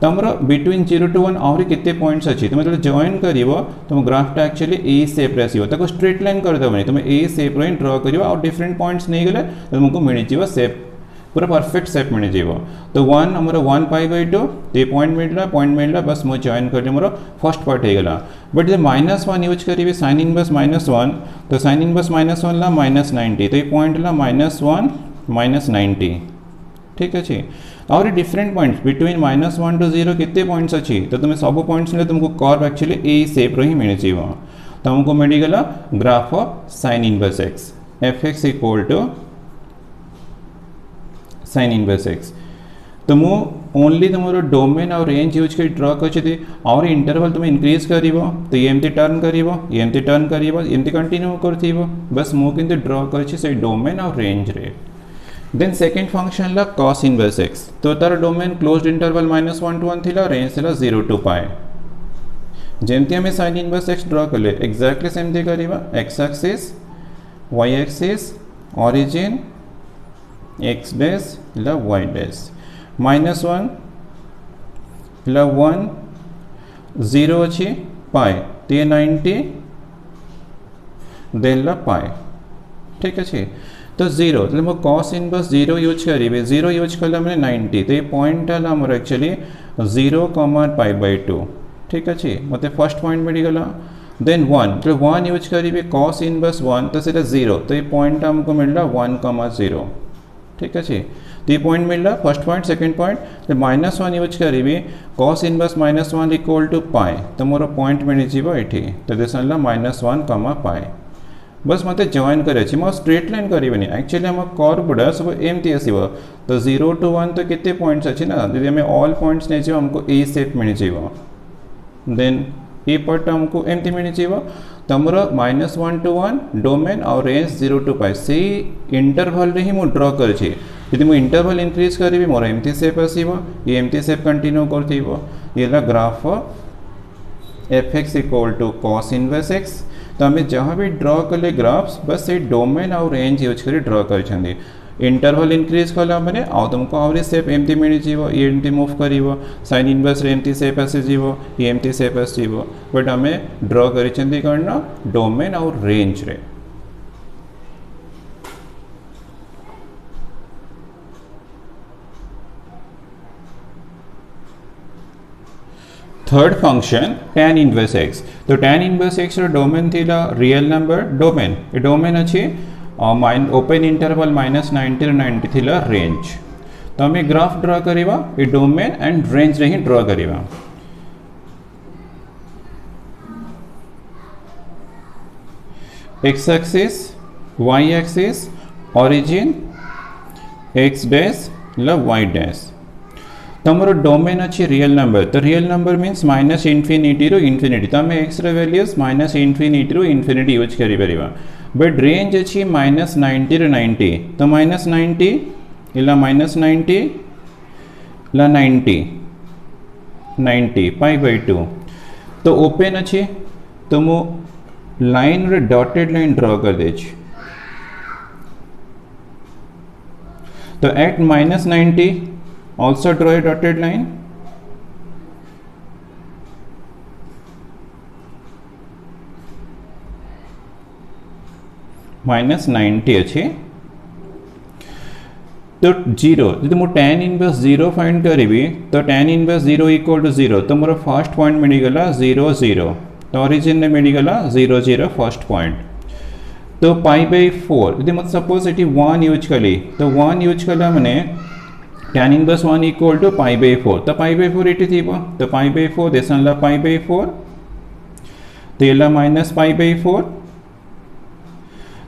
तो हमारा बिटवीन 0 to 1 और कितने पॉइंट्स अच्छी तो मतलब जॉइन करिवो तो ग्राफटा एक्चुअली ए शेप रे आसीबो। ताको स्ट्रेट लाइन कर देबो तुम ए शेप रे ड्रॉ करिवो और डिफरेंट पॉइंट्स नहीं गले तो तुमको मिल जीवो शेप पूरा परफेक्ट शेप मिल जीवो। तो 1 हमारा 1π/2 तो पॉइंट मिलला बस मु जॉइन कर मोर फर्स्ट पार्ट हो गला। बट जब -1 यूज करिए sin इनवर्स -1 तो sin इनवर्स -1 ला -90 तो ये पॉइंट ला -1 -90 ठीक अच्छे। और डिफरेंट पॉइंट्स बिटवीन -1 to 0 कितने पॉइंट्स अच्छी तो तुम्हें सब पॉइंट्स मिले तुमको कर्व एक्चुअली ए शेप रो ही मिल जीवो। तो हमको मिलगला graph of sin inverse x fx equal to sin inverse x। तो मु ओनली तुम डोमेन और रेंज यूज कर ड्रॉ कर और इंटरवल तुम इंक्रीज करिवो तो ये एमती टर्न करिवो एमती कंटिन्यू करथिवो बस मु किंतु ड्रॉ करछि से डोमेन और रेंज रे। देन सेकंड फंक्शन ला cos इनवर्स x तो तार डोमेन क्लोज्ड इंटरवल -1 to 1 थिला रेंज थिला 0 to π। जेमती हमें sin इनवर्स x ड्रॉ करले एग्जैक्टली सेमती करिवो x axis y axis origin x dash ला y डैश -1 ला 1 0 अच्छी पाए तो ये 90 देन ला पाए ठीक अच्छे। तो 0 तो cos इनवर्स 0 यूज करेंगे 0 यूज कर मैंने 90 तो ये पॉइंट है मोर एक्चुअली 0,π/2 ठीक अच्छे मत फर्स्ट पॉइंट मिलगला। देन 1 तो 1 यूज करेंगे cos इनवर्स 1 तो सीधा 0 तो ये पॉइंट हमको मिलला 1,0 ठीक अच्छे। तो ये पॉइंट मिलला फर्स्ट पॉइंट सेकंड पॉइंट तो -1 यूज करेंगे cos इनवर्स -1 इक्वल टू π तो मोर पॉइंट मिल जीवो ये तो दिस -1,π बस मत जॉइन कर स्ट्रेट लाइन करें एक्चुअली आम कर्व गुड़ा सब एमती आसो तो 0 to 1 तो केते पॉइंट्स अच्छी ना जब आम ऑल पॉइंट्स नहीं आमको ए सेप मिल जाव देन ए पार्ट आमको एमती मिल जाव तुमर -1 to 1 डोमेन और रेंज 0 to π से इंटरवल रे ही मु ड्रॉ कर यदि मुझे इंटरवल इंक्रीज करी मोर एमती सेप आसो ये एमती सेप कंटिन्यू कर graph fx equal to cos inverse x तो आम जहाँ भी ड्रॉ कले ग्राफ्स बस ये डोमेन और रेंज यूज कर ड्रॉ कर इंटरवल इंक्रीज कला मैंने आउ तुमको आहरी सेप एमती मिल जाव ये एमती मूव कर साइन इनवर्स एमती सेप आसीज ये एमती सेप आसो बट आम ड्रॉ कर कौन डोमेन और रेंज रे third function tan inverse x तो tan इनवर्स x रो डोमेन थी रियल नंबर डोमेन ये डोमेन अच्छी ओपन इंटरवल -90 ରୁ 90 थी रेंज तो आम ग्राफ ड्रॉ करवा ये डोमेन एंड रेंज रे ही ड्रॉ करवा x axis y axis origin x dash y dash तुमर डोमेन अच्छी रियल नंबर तो रियल नंबर मीन्स -इनफिनिटी ରୁ इनफिनिटी तो आम एक्स वैल्यूज -इनफिनिटी ରୁ इनफिनिटी यूज कर बट रेंज अच्छी -90 ରୁ 90 तो -90 इला -90 ला 90 90 π/2 तो ओपन अच्छी तो मु लाइन रे डॉटेड लाइन ड्रॉ कर दे तो eight -90 also draw a dotted line -90 अच्छे तो 0 जो मुझे tan इनवर्स 0 फाइंड करी तो tan इनवर्स 0 इक्वल टू 0 तो मोर फर्स्ट पॉइंट मिलगला 0 0 तो ओरिजिन में मिलगला 0 0 फर्स्ट पॉइंट तो π/4 यदि मतलब सपोज ये 1 यूज कली तो 1 यूज कला मैंने tan इनवर्स 1 इक्वल टू π/4 तो π/4 ये थी तो π/4 देसन ला π/4 तो ये -π/4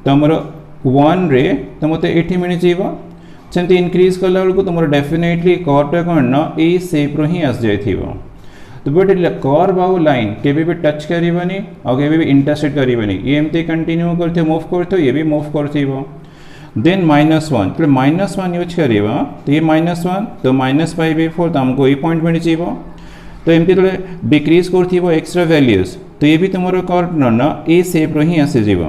तो मोर 1 रे तो मत ये मिल जाव सेमती इनक्रीज कला बेलू तुम डेफिनेटली कर्वटा कौन ना ए सेप रो ही आस जाइथिबो तो बट कर्व आउ लाइन केबे भी टच करबनी आ केबे भी इंटरसेक्ट करबनी ये एमती कंटिन्यू करथे मूव करथे ये भी मूव करथिबो देन -1 तो -1 यूज करवा तो ये -1 तो -π/4 तो हमको ये पॉइंट मिल जाव तो एमती तो डिक्रीज कर एक्स्ट्रा वैल्यूज तो ये भी तुम कर्व ना ए सेप रो ही आसी जीव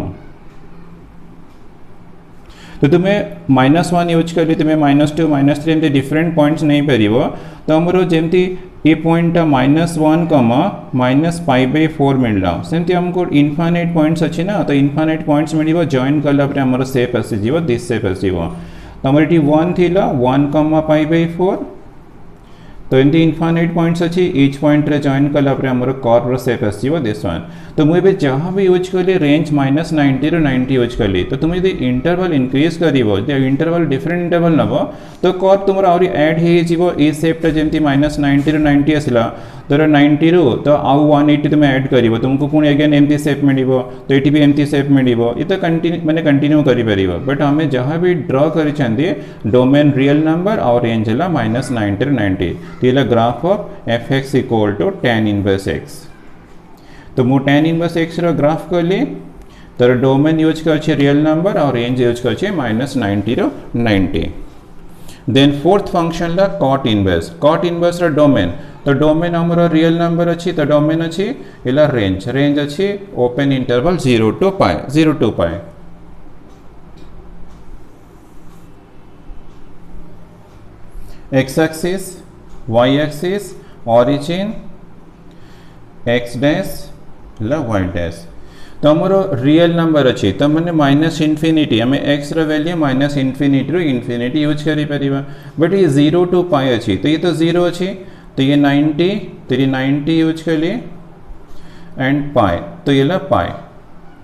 तो तुम्हें -1 यूज कर तुम्हें -2 -3 एमती डिफरेंट पॉइंट्स नहीं पार तो आमर जमती ये पॉइंट -1 -π/4 मिलला सेमती हमको इनफाइनाइट पॉइंट्स अच्छी ना तो इनफाइनाइट पॉइंट्स मिल जॉइन कला आमर सेप आसीज दिस सेप आसो तो ये 1 थी 1 π/4 तो एमती इनफाइनाइट पॉइंट्स अच्छी ईच पॉइंट रे जॉइन कला आमर कर्व सेप आसो दिस वन तो मुझे जहाँ भी यूज कली रेंज -90 ରୁ 90 यूज कली तो तुम यदि इंटरवल इंक्रीज कर इंटरवल डिफरेंट इंटरवल नब तो कर्व तुम आहरी एड हो ए सेपटा जमी -90 ରୁ 90 आसला तो 90 ରୁ तो आउ 180 तुम ऐड कर तुमको पुणी अगेन एमती सेप मिल तो ये भी एमती सेप मिल ये तो मैंने कंटिन्यू कर बट आम जहाँ भी ड्रॉ कर डोमेन रियल नंबर और रेंज है -90 ରୁ 90 तो ये graph of fx equal to tan inverse x तो मु tan इनवर्स x रो ग्राफ कली तो डोमेन यूज कर रियल नंबर और रेंज यूज कर -90 ରୁ 90 देन फोर्थ फंक्शन ला cot इनवर्स रो डोमेन तो डोमेन हमर रियल नंबर अच्छी तो डोमेन अच्छी इला रेंज अच्छी open interval 0 to π x axis y axis origin x dash ला y डैश तो हमर रियल नंबर अच्छी तो मैंने -इनफिनिटी आम एक्स वैल्यू -इनफिनिटी ରୁ इनफिनिटी यूज करिपरिबा बट ये 0 to π अच्छी तो ये तो 0 अच्छी तो ये 90 तो ये 90 यूज कली एंड π तो ये ला π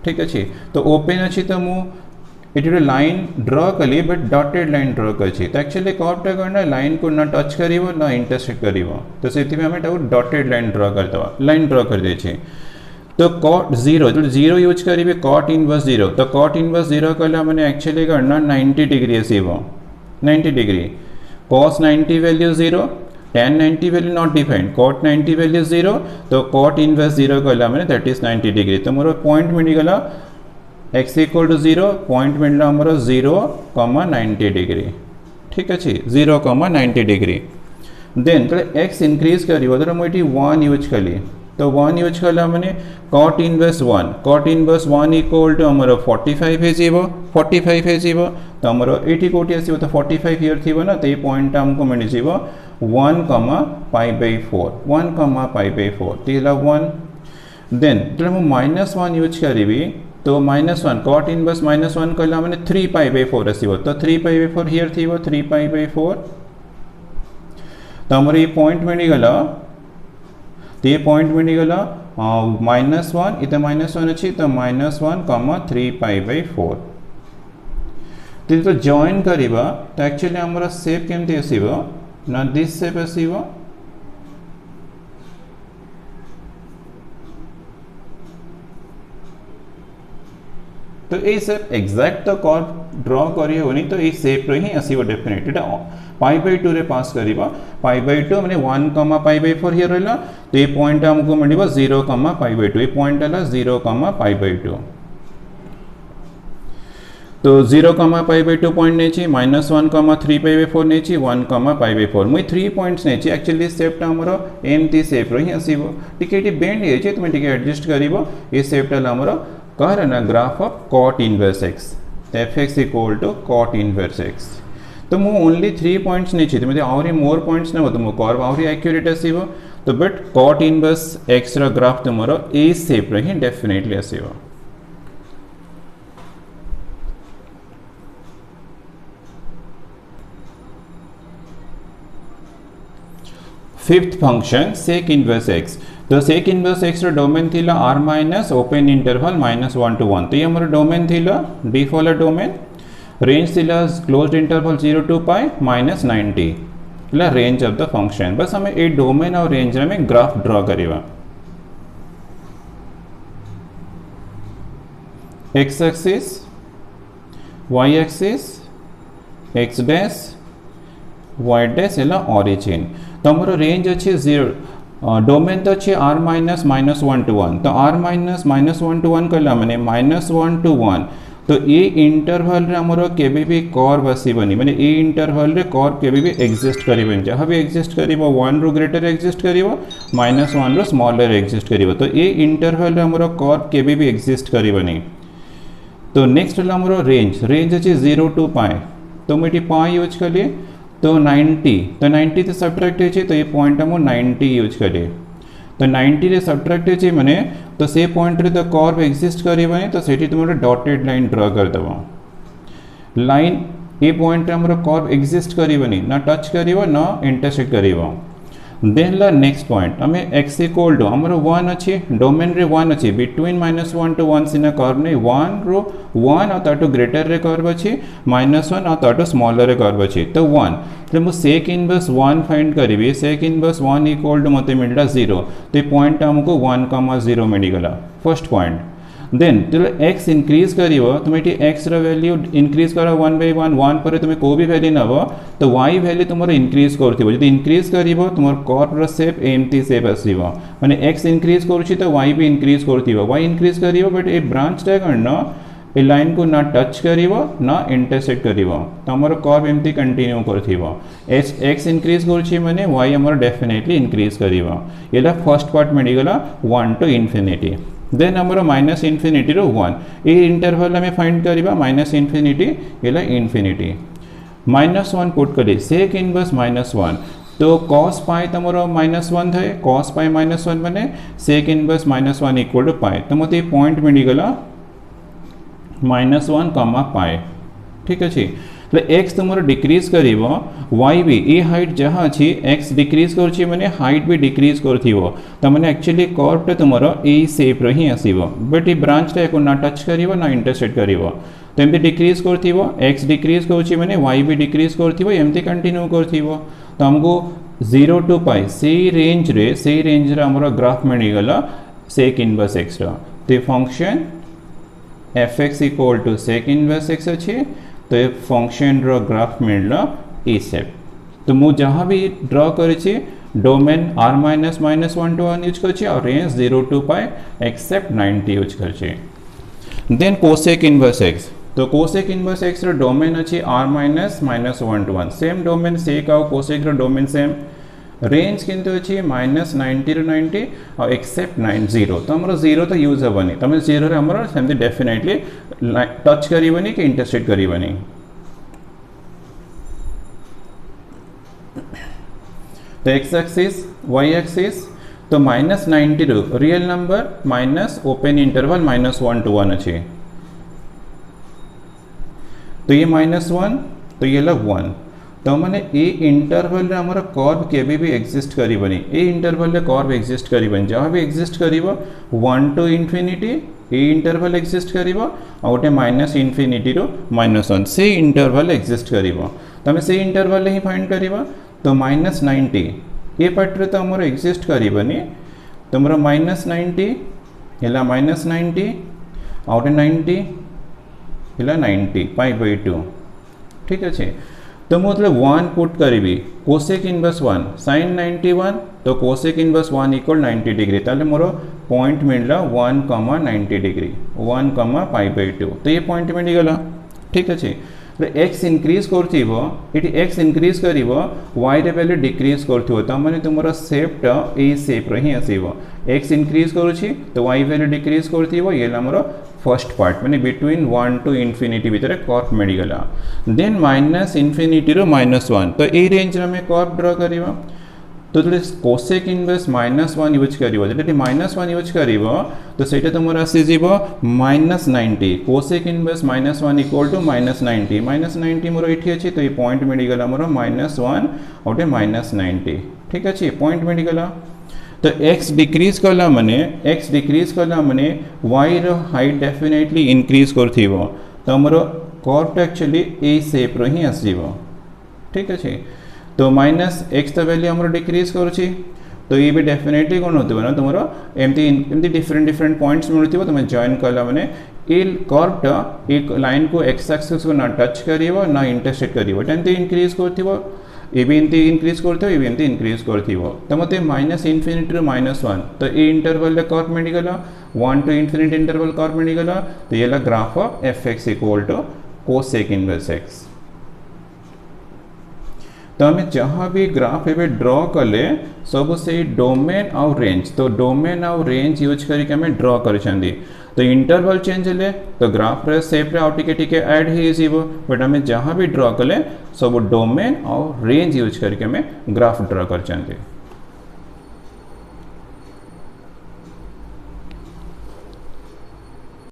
ठीक अच्छे तो ओपन अच्छी तो मुझे लाइन ड्रॉ कली बट डॉटेड लाइन ड्रॉ कर तो एक्चुअली कर्वटा करना लाइन को ना टच कर ना इंटरसेक्ट कर तो से आम डॉटेड लाइन ड्रॉ करदे लाइन ड्रॉ कर दे तो कॉट जीरो जो जीरो यूज करेंगे कॉट इनवर्स जीरो तो कॉट इनवर्स जीरो कला मैंने एक्चुअली करना 90 डिग्री आसो 90 degree cos 90 value zero tan 90 value not defined cot 90 value zero तो कॉट इनवर्स जीरो कला मैंने दैट इज 90 डिग्री तो मोर पॉइंट मिलगला x equal to zero point मिलला मोर 0,90 डिग्री ठीक अच्छे 0,90 डिग्री देन तो x इंक्रीज कर मुझे 1 यूज कली तो 1 यूज कला मैंने कॉट इनवर्स 1 इक्वल टू आमर 45 हो 45 हो तो आमर ये कौटी आसो तो 45 हियर थी ना तो ये पॉइंट आमको मिल जाव 1,π/4 1,π/4 तो 1 देन जो मुझे -1 यूज करी तो -1 कॉट इनवर्स -1 कला मैंने 3π/4 आसो तो 3π/4 हियर थी 3π/4 तो आमर ये पॉइंट मिलगला तो ये पॉइंट मिलगला -1 इतना -1 अच्छी तो -1,3π/4 तो जॉइन करिबा तो एक्चुअली आमर शेप केमती आसीबो ना दिस शेप आसीबो तो ये शेप एक्जाक्ट तो कर्व ड्रॉ करी होनी तो ये शेप रो ही आसीबो डेफिनेटली π/2 रे पास करिबा π/2 माने 1,π/4 हियर रहला तो ये पॉइंट हमको मिलिबो 0,π/2 ये पॉइंट हला 0,π/2 तो 0,π/2 पॉइंट नेछि -1,3π/4 नेछि 1,π/4 मुई 3 पॉइंट्स नेछि एक्चुअली शेपटा हमरो एमती शेप रो ही आसीबो टिके बेंड हे छै तुम टिके एडजस्ट करिबो ये शेपटा हमरो कहर ना graph of cot inverse x fx equal to cot inverse x तो मु ओनली 3 पॉइंट्स नहीं तो आहरी मोर पॉइंट्स ना तो मो कर्व आहरी एक्यूरेट आसीबो तो बट कॉट इनवर्स x रो ग्राफ तुमरो ए शेप रे ही डेफिनेटली आसीबो fifth function sec inverse x तो सेक इनवर्स x रो डोमेन थिला r minus open interval -1 to 1 तो ये हमरो डोमेन थिला डीफ वाला डोमेन रेंज थिला क्लोज्ड इंटरवल 0 to π -90 इला रेंज ऑफ द फंक्शन बस हमें ए डोमेन और रेंज में ग्राफ ड्रॉ करिवा x axis y axis x dash y dash इला ओरिजिन तो हमरो रेंज अच्छे 0 डोमेन तो अच्छे r माइनस -1 to 1 तो r माइनस -1 to 1 कला मैंने -1 to 1 तो ये इंटरवल रे हमरो केबे भी कर्व आसीबनी माने ए इंटरवल रे कर्व केबे भी एग्जिस्ट करिबन जहां भी एग्जिस्ट करिवो 1 रो ग्रेटर एग्जिस्ट करिवो -1 रो स्मॉलर एग्जिस्ट करिवो तो ये इंटरवल रे हमरो कर्व केबे भी एग्जिस्ट करिबनी तो नेक्स्ट हला हमरो रेंज अछि 0 to π तो मिटी π यूज कले तो 90 से सब्ट्रैक्ट है तो ये पॉइंट हम 90 यूज करें तो 90 रे सब्ट्रैक्ट है माने तो से पॉइंट रे तो कर्व एग्जिस्ट करिबनी तो सेठी तुम डॉटेड लाइन ड्रॉ कर दबो लाइन ए पॉइंट रे हमरो कर्व एग्जिस्ट करिबनी ना टच करिवो ना इंटरसेक्ट करिवो देन ला नेक्स्ट पॉइंट हमें x इक्वल टू हमरो 1 अछि डोमेन रे 1 अछि बिटवीन -1 to 1 सिना कर्व ने 1 रो 1 और ताटो ग्रेटर रे कर्व अछि -1 और ताटो स्मॉलर रे कर्व अछि तो 1 तो मु सेक इनवर्स 1 फाइंड करिबी सेक इनवर्स 1 इक्वल टू मते मिलला 0 तो ये पॉइंट हमको 1,0 मिल गला फर्स्ट पॉइंट देन जो x इंक्रीज करिवो तुम ये x रो वैल्यू इंक्रीज करा 1/1 1 पर तुम को भी वैल्यू नबो तो y वैल्यू तुमरो इंक्रीज करथिबो जदि इंक्रीज करिवो तुमर कर्व रो शेप एमटी शेप आसीबो माने x इंक्रीज करूछि तो y भी इंक्रीज करथिबो y इंक्रीज करिवो बट ए ब्रांच डायग्राम न ए लाइन को ना टच करिवो ना इंटरसेक्ट करिवो तो हमर कर्व एमटी कंटिन्यू करथिबो x इंक्रीज करूछि माने y हमर डेफिनेटली इंक्रीज करिवो एला फर्स्ट पार्ट में गला 1 to ∞ देन हमरो -∞ रो 1 ए इंटरवल में फाइंड करिबा -∞ एला ∞ -1 पुट करी सेक इनवर्स -1 तो cos π तमरो -1 थाए cos π -1 माने सेक इनवर्स -1 इक्वल टू π तो मते पॉइंट मिल गला -1, π ठीक अछि तो x तुमरो डिक्रीज करिवो y भी ए हाइट जहाँ अछि x डिक्रीज करछि माने हाइट भी डिक्रीज करथिवो त माने एक्चुअली कर्व टे तुमरो ए शेप रो ही आसीबो बट ए ब्रांच टे को ना टच करिवो ना इंटरसेक्ट करिवो तो एमती डिक्रीज करथिवो x डिक्रीज करछि माने y भी डिक्रीज करथिवो एमती कंटिन्यू करथिवो तो हमको 0 to π से रेंज रे हमरो ग्राफ मिल गला सेक इनवर्स एक्स तो function f x equal to sec inverse x अच्छे तो ये फंक्शन रो ग्राफ मिलला ई सेप तो मु जहाँ भी ड्रॉ करी domain r minus minus 1 to 1 use कर और range 0 to pi except 90 use कर देन कोसेक इनवर्स एक्स तो कोसेक इनवर्स एक्स रो डोमेन अच्छी r minus minus 1 to 1 same domain sec आउ कोसेक रो डोमेन सेम रेंज किंतु अच्छी माइनस 90 ରୁ 90 और एक्सेप्ट 90 तो हमरो 0 तो यूज हेबनी तमे 0 रे हमरो सेमती डेफिनेटली टच करिवनी कि इंटरसेक्ट करिवनी तो x एक्सिस y एक्सिस तो माइनस 90 ରୁ real number minus open interval minus 1 to 1 अच्छी तो ये माइनस 1 तो ये लग 1 तो मैंने ए इंटरवल रे हमर कर्व केबे भी एग्जिस्ट करिवनी ए इंटरवल रे कर्व एग्जिस्ट करिवनी जहाँ भी एग्जिस्ट करिवो 1 to इन्फिनिटी ए इंटरवल एग्जिस्ट करिवो और गोटे माइनस इन्फिनिटी रो माइनस 1 से इंटरवल एग्जिस्ट करिवो तमे से इंटरवल ही फाइंड करिवो तो माइनस 90 ए पार्ट रे तो हमर एग्जिस्ट करिवनी तुमरो माइनस 90 हैला माइनस 90 और 90 हैला 90 पाई बाय 2 ठीक अच्छे तो मतलब 1 पुट करी कोसेक इनवर्स 1 sin 91 तो कोसेक इनवर्स 1 इक्वल 90 डिग्री ताले मोर पॉइंट मिलला 1, 90 डिग्री 1, पाई बाय 2 तो ये पॉइंट मिल गला ठीक अच्छे एक्स इंक्रीज करथिबो इटी एक्स इंक्रीज करिवो वाई रे वैल्यू डिक्रीज करथिबो त माने तुमरा शेपटा ए शेप रे ही आसीबो एक्स इंक्रीज करूछि तो वाई वैल्यू डिक्रीज करथिबो ये हमरो फर्स्ट पार्ट माने बिटवीन 1 to इन्फिनिटी भीतर कर्व मिल गला then minus infinity rho minus 1 तो ए रेंज रे में कर्व ड्रा करिवो तो कोसेक इनवर्स माइनस 1 यूज करिवो जति माइनस 1 यूज करिवो तो सेटा तुमर आसी जीवो minus 90 cosec inverse minus 1 equal to minus 90 मोर एठी अछि तो ये पॉइंट मिल गला मोर माइनस 1 और माइनस 90 ठीक अछि पॉइंट मिल गला तो x डिक्रीज कला माने y रो हाइट डेफिनेटली इंक्रीज करथिबो तो हमर कर्व एक्चुअली ए शेप रो ही आसीबो ठीक अछि तो माइनस एक्स तो वैल्यू हमरो डिक्रीज करूछि तो ये भी डेफिनेटली कोन होतबो ना तुमरो एमती डिफरेंट पॉइंट्स मिलथिबो तुम जॉइन कला माने ए कर्वटा एक लाइन को एक्स एक्सिस को ना टच करिवो ना इंटरसेक्ट करिवो एमती इंक्रीज करथिबो ए भी एमती इंक्रीज करथिबो ए भी एमती इंक्रीज करथिबो तो मते माइनस इन्फिनिटी रो माइनस 1 तो ए इंटरवल रे कर्व मिल गला 1 to इन्फिनिटी इंटरवल कर्व मिल गला तो ये ला graph of F x equal to cosec inverse x तो हमें जहाँ भी ग्राफ एवं ड्रॉ कले सब से डोमेन आउ रेंज तो डोमेन आउ रेंज यूज करके हमें ड्रॉ करिसेंदी तो इंटरवल चेंज हेले तो ग्राफ रे शेप रे आउ टिके ऐड ही जीवो बट हमें जहाँ भी ड्रॉ कले सब डोमेन और रेंज यूज करके हमें ग्राफ ड्रॉ करिसेंदी।